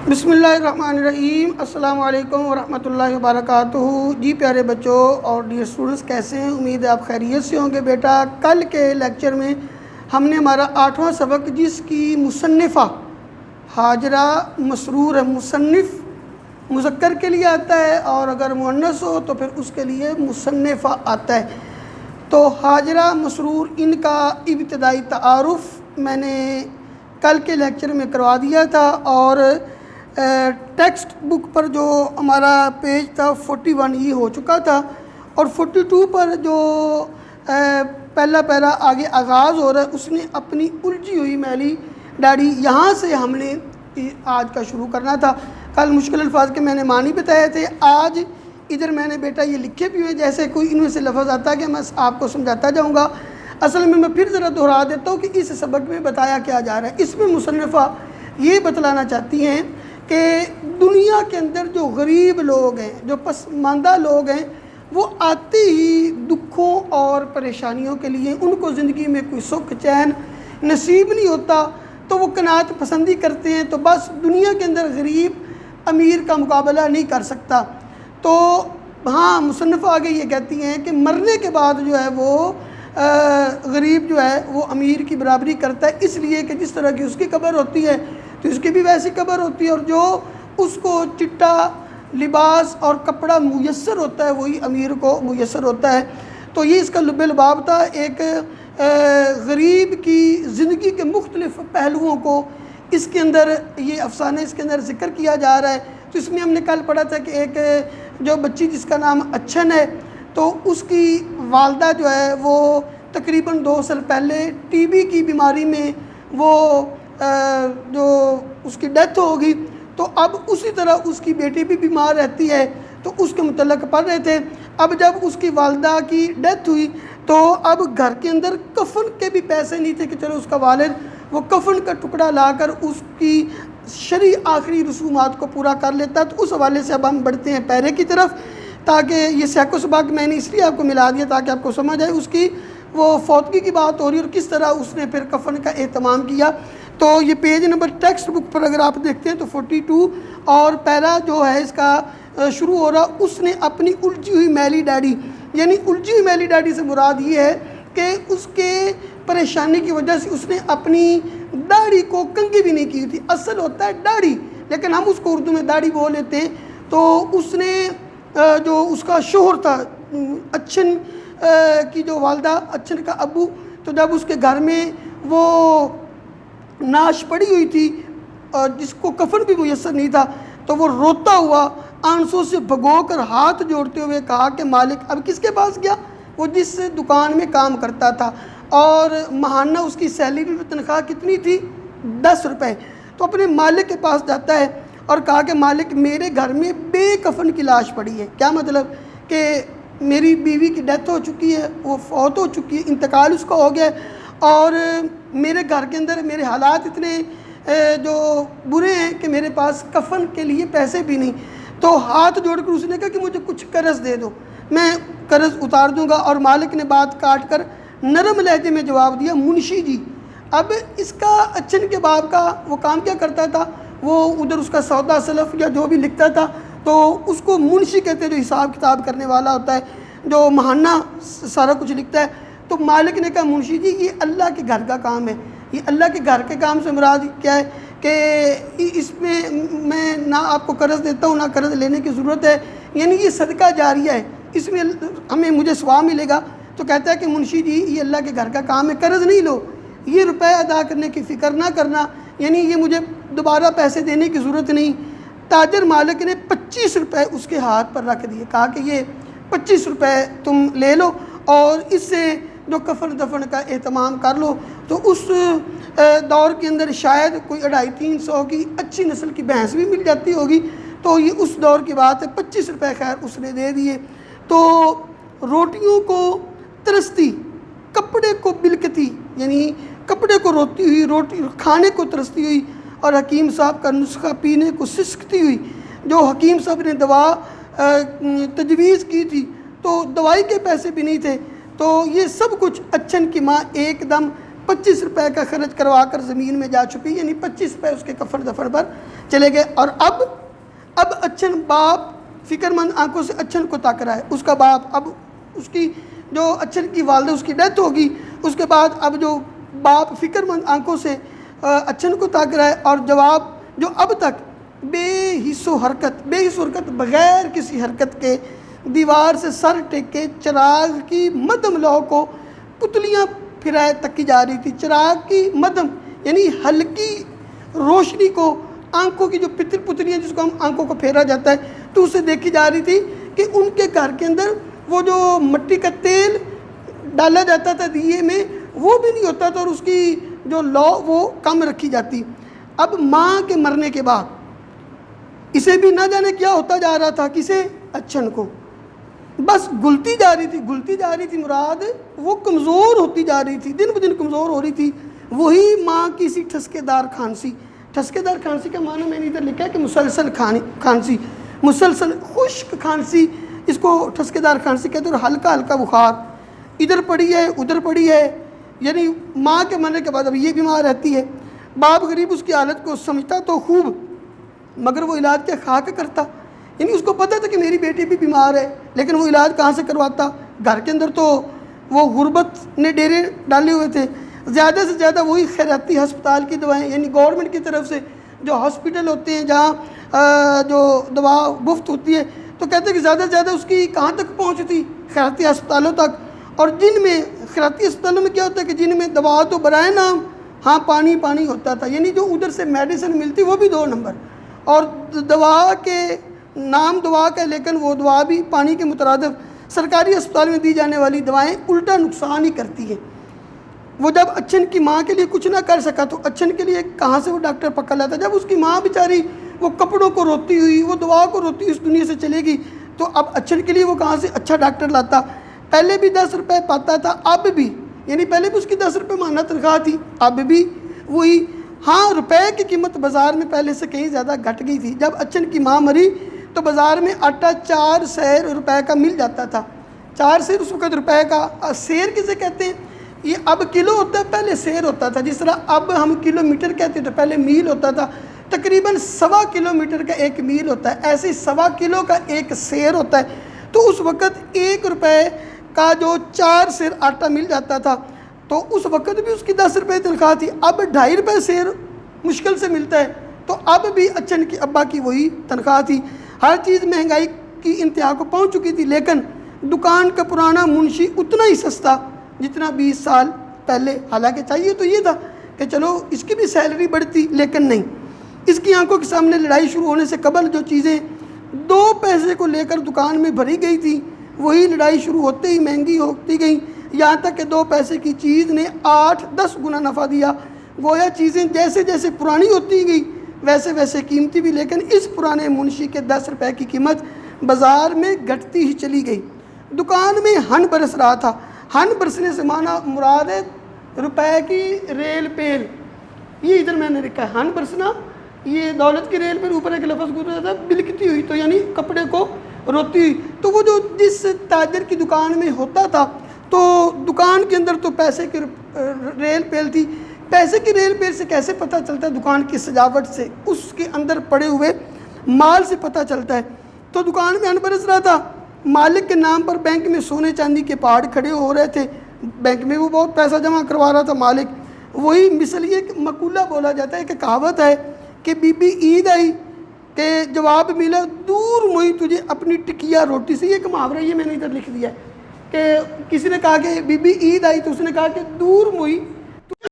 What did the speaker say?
بسم اللہ الرحمن الرحیم۔ السلام علیکم ورحمۃ اللہ وبرکاتہ۔ جی پیارے بچوں اور ڈیئر اسٹوڈنٹس، کیسے ہیں؟ امید ہے آپ خیریت سے ہوں گے۔ بیٹا کل کے لیکچر میں ہم نے ہمارا 8واں سبق، جس کی مصنفہ حاجرہ مسرور ہے، مصنف مذکر کے لیے آتا ہے اور اگر مؤنث ہو تو پھر اس کے لیے مصنفہ آتا ہے۔ تو حاجرہ مسرور ان کا ابتدائی تعارف میں نے کل کے لیکچر میں کروا دیا تھا، اور ٹیکسٹ بک پر جو ہمارا پیج تھا 41 یہ ہو چکا تھا، اور 42 پر جو پہلا پیرا آگے آغاز ہو رہا ہے، اس نے اپنی الجھی ہوئی میلی ڈاڑی، یہاں سے ہم نے آج کا شروع کرنا تھا۔ کل مشکل الفاظ کے میں نے معنی بتائے تھے، آج ادھر میں نے بیٹا یہ لکھے بھی ہوئے، جیسے کوئی ان میں سے لفظ آتا ہے کہ میں آپ کو سمجھاتا جاؤں گا۔ اصل میں پھر ذرا دہرا دیتا ہوں کہ اس سبق میں بتایا کیا جا رہا ہے۔ اس میں مصنفہ یہ بتلانا چاہتی ہیں کہ دنیا کے اندر جو غریب لوگ ہیں، جو پسماندہ لوگ ہیں، وہ آتے ہی دکھوں اور پریشانیوں کے لیے، ان کو زندگی میں کوئی سکھ چین نصیب نہیں ہوتا تو وہ قناعت پسندی کرتے ہیں، تو بس دنیا کے اندر غریب امیر کا مقابلہ نہیں کر سکتا۔ تو ہاں، مصنفہ آگے یہ کہتی ہیں کہ مرنے کے بعد جو ہے وہ غریب جو ہے وہ امیر کی برابری کرتا ہے، اس لیے کہ جس طرح کی اس کی قبر ہوتی ہے تو اس کی بھی ویسی قبر ہوتی ہے، اور جو اس کو چٹا لباس اور کپڑا میسر ہوتا ہے وہی امیر کو میسر ہوتا ہے۔ تو یہ اس کا لب لباب تھا، ایک غریب کی زندگی کے مختلف پہلوؤں کو اس کے اندر، یہ افسانے اس کے اندر ذکر کیا جا رہا ہے۔ تو اس میں ہم نے کل پڑھا تھا کہ ایک جو بچی جس کا نام اچھن ہے، تو اس کی والدہ جو ہے وہ تقریباً 2 سال پہلے ٹی بی کی بیماری میں وہ جو اس کی ڈیتھ ہوگی، تو اب اسی طرح اس کی بیٹی بھی بیمار رہتی ہے، تو اس کے متعلق پڑھ رہے تھے۔ اب جب اس کی والدہ کی ڈیتھ ہوئی تو اب گھر کے اندر کفن کے بھی پیسے نہیں تھے کہ چلو اس کا والد وہ کفن کا ٹکڑا لا کر اس کی شرعی آخری رسومات کو پورا کر لیتا۔ تو اس حوالے سے اب ہم بڑھتے ہیں پیرے کی طرف، تاکہ یہ سیاق و سباق میں نے اس لیے آپ کو ملا دیا تاکہ آپ کو سمجھ آئے، اس کی وہ فوتگی کی بات ہو رہی ہے اور کس طرح اس نے پھر کفن کا اہتمام کیا۔ تو یہ پیج نمبر ٹیکسٹ بک پر اگر آپ دیکھتے ہیں تو 42 اور پیرا جو ہے اس کا شروع ہو رہا، اس نے اپنی الجھی ہوئی میلی ڈاڑی، یعنی الجھی ہوئی میلی ڈاڑی سے مراد یہ ہے کہ اس کے پریشانی کی وجہ سے اس نے اپنی داڑھی کو کنگھی بھی نہیں کی تھی۔ اصل ہوتا ہے داڑھی، لیکن ہم اس کو اردو میں داڑھی بول لیتے ہیں۔ تو اس نے جو اس کا شوہر تھا، اچھن کی جو والدہ، اچھن کا ابو، تو جب اس کے گھر میں وہ نعش پڑی ہوئی تھی اور جس کو کفن بھی میسر نہیں تھا، تو وہ روتا ہوا آنسوں سے بھگو کر ہاتھ جوڑتے ہوئے کہا کہ مالک، اب کس کے پاس گیا؟ وہ جس دکان میں کام کرتا تھا، اور ماہانہ اس کی سیلری تنخواہ کتنی تھی؟ 10 روپے۔ تو اپنے مالک کے پاس جاتا ہے اور کہا کہ مالک، میرے گھر میں بے کفن کی لاش پڑی ہے۔ کیا مطلب؟ کہ میری بیوی کی ڈیتھ ہو چکی ہے، وہ فوت ہو چکی ہے، انتقال اس کا ہو گیا ہے، اور میرے گھر کے اندر میرے حالات اتنے جو برے ہیں کہ میرے پاس کفن کے لیے پیسے بھی نہیں۔ تو ہاتھ جوڑ کر اس نے کہا کہ مجھے کچھ قرض دے دو، میں قرض اتار دوں گا۔ اور مالک نے بات کاٹ کر نرم لہجے میں جواب دیا، منشی جی۔ اب اس کا اچھن کے باپ کا وہ کام کیا کرتا تھا؟ وہ ادھر اس کا سودا سلف یا جو بھی لکھتا تھا، تو اس کو منشی کہتے ہیں، جو حساب کتاب کرنے والا ہوتا ہے، جو ماہانہ سارا کچھ لکھتا ہے۔ تو مالک نے کہا، منشی جی یہ اللہ کے گھر کا کام ہے، یہ اللہ کے گھر کے کام سے مراد کیا ہے کہ اس میں نہ آپ کو قرض دیتا ہوں نہ قرض لینے کی ضرورت ہے، یعنی یہ صدقہ جاریہ ہے، اس میں مجھے ثواب ملے گا۔ تو کہتا ہے کہ منشی جی یہ اللہ کے گھر کا کام ہے، قرض نہیں لو، یہ روپے ادا کرنے کی فکر نہ کرنا، یعنی یہ مجھے دوبارہ پیسے دینے کی ضرورت نہیں۔ تاجر مالک نے 25 روپے اس کے ہاتھ پر رکھ دیے، کہا کہ یہ 25 روپے تم لے لو اور اس سے جو کفن دفن کا اہتمام کر لو۔ تو اس دور کے اندر شاید کوئی 250-300 کی اچھی نسل کی بھینس بھی مل جاتی ہوگی، تو یہ اس دور کی بات ہے۔ 25 روپے خیر اس نے دے دیے۔ تو روٹیوں کو ترستی، کپڑے کو بلکتی، یعنی کپڑے کو روتی ہوئی، روٹی کھانے کو ترستی ہوئی، اور حکیم صاحب کا نسخہ پینے کو سسکتی ہوئی۔ جو حکیم صاحب نے دوا تجویز کی تھی تو دوائی کے پیسے بھی نہیں تھے، تو یہ سب کچھ اچھن کی ماں ایک دم 25 روپے کا خرچ کروا کر زمین میں جا چھپی، یعنی 25 روپے اس کے کفن دفن پر چلے گئے۔ اور اب اچھن باپ فکر مند آنکھوں سے اچھن کو تاک رہا ہے، اس کا باپ، اب اس کی جو اچھن کی والدہ اس کی ڈیتھ ہوگی، اس کے بعد اب جو باپ فکر مند آنکھوں سے اچھن کو تاک رہا ہے، اور جواب جو اب تک بے حس و حرکت بغیر کسی حرکت کے دیوار سے سر ٹیک کے چراغ کی مدھم لو کو پتلیاں پھرائے تکی جا رہی تھی۔ چراغ کی مدھم یعنی ہلکی روشنی کو آنکھوں کی جو پتلیاں جس کو ہم آنکھوں کو پھیرا جاتا ہے تو اسے دیکھی جا رہی تھی کہ ان کے گھر کے اندر وہ جو مٹی کا تیل ڈالا جاتا تھا دیے میں وہ بھی نہیں ہوتا تھا، اور اس کی جو لو وہ کم رکھی جاتی۔ اب ماں کے مرنے کے بعد اسے بھی نہ جانے کیا ہوتا جا رہا تھا، کسے؟ اچھن کو، بس گلتی جا رہی تھی مراد وہ کمزور ہوتی جا رہی تھی، دن بدن کمزور ہو رہی تھی۔ وہی ماں کی سی ٹھسکے دار کھانسی کا معنی میں نے ادھر لکھا ہے کہ مسلسل کھانسی، مسلسل خشک کھانسی، اس کو ٹھسکے دار کھانسی کہتے ہیں، اور ہلکا بخار، ادھر پڑی ہے ادھر پڑی ہے، یعنی ماں کے مرنے کے بعد اب یہ بیمار رہتی ہے۔ باپ غریب اس کی حالت کو سمجھتا تو خوب، مگر وہ علاج کیا خاک کرتا، یعنی اس کو پتہ تھا کہ میری بیٹی بھی بیمار ہے، لیکن وہ علاج کہاں سے کرواتا؟ گھر کے اندر تو وہ غربت نے ڈیرے ڈالے ہوئے تھے، زیادہ سے زیادہ وہی خیراتی ہسپتال کی دوائیں، یعنی گورنمنٹ کی طرف سے جو ہاسپٹل ہوتے ہیں جہاں جو دوا مفت ہوتی ہے، تو کہتے ہیں کہ زیادہ سے زیادہ اس کی کہاں تک پہنچتی؟ خیراتی ہسپتالوں تک۔ اور جن میں خیراتی ہسپتالوں میں کیا ہوتا ہے کہ جن میں دوا تو برائے نام ہاں پانی ہوتا تھا، یعنی جو ادھر سے میڈیسن ملتی وہ بھی 2 نمبر، اور دوا کے نام دوا کا، لیکن وہ دوا بھی پانی کے مترادف سرکاری اسپتال میں دی جانے والی دوائیں الٹا نقصان ہی کرتی ہیں۔ وہ جب اچھن کی ماں کے لیے کچھ نہ کر سکا تو اچھن کے لیے کہاں سے وہ ڈاکٹر پکڑ لاتا؟ جب اس کی ماں بیچاری وہ کپڑوں کو روتی ہوئی، وہ دوا کو روتی ہوئی اس دنیا سے چلے گی، تو اب اچھن کے لیے وہ کہاں سے اچھا ڈاکٹر لاتا؟ پہلے بھی 10 روپے پاتا تھا، اب بھی، یعنی پہلے بھی اس کی 10 روپے ماہانہ تنخواہ تھی، اب بھی وہی۔ ہاں روپے کی قیمت بازار میں پہلے سے کہیں زیادہ گھٹ گئی تھی۔ جب اچھن کی ماں مری تو بازار میں آٹا 4 سیر روپے کا مل جاتا تھا، 4 سیر اس وقت روپے کا۔ سیر کسے کہتے ہیں؟ یہ اب کلو ہوتا ہے، پہلے سیر ہوتا تھا، جس طرح اب ہم کلو میٹر کہتے ہیں تو پہلے میل ہوتا تھا، تقریباً 1.25 کلومیٹر کا 1 میل ہوتا ہے، ایسے 1.25 کلو کا 1 سیر ہوتا ہے۔ تو اس وقت 1 روپے کا جو 4 سیر آٹا مل جاتا تھا، تو اس وقت بھی اس کی 10 روپے تنخواہ تھی، اب 2.5 روپے سیر مشکل سے ملتا ہے، تو اب بھی اچھن کی ابا کی وہی تنخواہ تھی۔ ہر چیز مہنگائی کی انتہا کو پہنچ چکی تھی، لیکن دکان کا پرانا منشی اتنا ہی سستا جتنا 20 سال پہلے، حالانکہ چاہیے تو یہ تھا کہ چلو اس کی بھی سیلری بڑھتی، لیکن نہیں۔ اس کی آنکھوں کے سامنے لڑائی شروع ہونے سے قبل جو چیزیں 2 پیسے کو لے کر دکان میں بھری گئی تھی، وہی لڑائی شروع ہوتے ہی مہنگی ہوتی گئیں، یہاں تک کہ 2 پیسے کی چیز نے 8-10 گنا نفع دیا۔ گویا چیزیں جیسے جیسے پرانی ہوتی گئی ویسے ویسے قیمتی بھی، لیکن اس پرانے منشی کے 10 روپے کی قیمت بازار میں گھٹتی ہی چلی گئی۔ دکان میں ہن برس رہا تھا، ہن برسنے سے معنی مراد ہے روپے کی ریل پیل، یہ ادھر میں نے لکھا ہے ہن برسنا، یہ دولت کی ریل پیل، اوپر ایک لفظ گزرا تھا بلکتی ہوئی، تو یعنی کپڑے کو روتی ہوئی۔ تو وہ جو جس تاجر کی دکان میں ہوتا تھا، تو دکان کے اندر تو پیسے کی ریل پیل تھی، پیسے کی ریل پیل سے کیسے پتہ چلتا ہے؟ دکان کی سجاوٹ سے، اس کے اندر پڑے ہوئے مال سے پتہ چلتا ہے۔ تو دکان میں ہن برس رہا تھا، مالک کے نام پر بینک میں سونے چاندی کے پہاڑ کھڑے ہو رہے تھے، بینک میں وہ بہت پیسہ جمع کروا رہا تھا مالک۔ وہی مثل یہ مقولہ بولا جاتا ہے کہ کہاوت ہے کہ بی بی عید آئی کہ جواب ملا دور موئی تجھے اپنی ٹکیا روٹی سے، یہ ایک محاورہ، یہ میں نے ادھر لکھ دیا ہے کہ کسی نے کہا کہ بی بی عید آئی تو اس نے کہا کہ دور موئی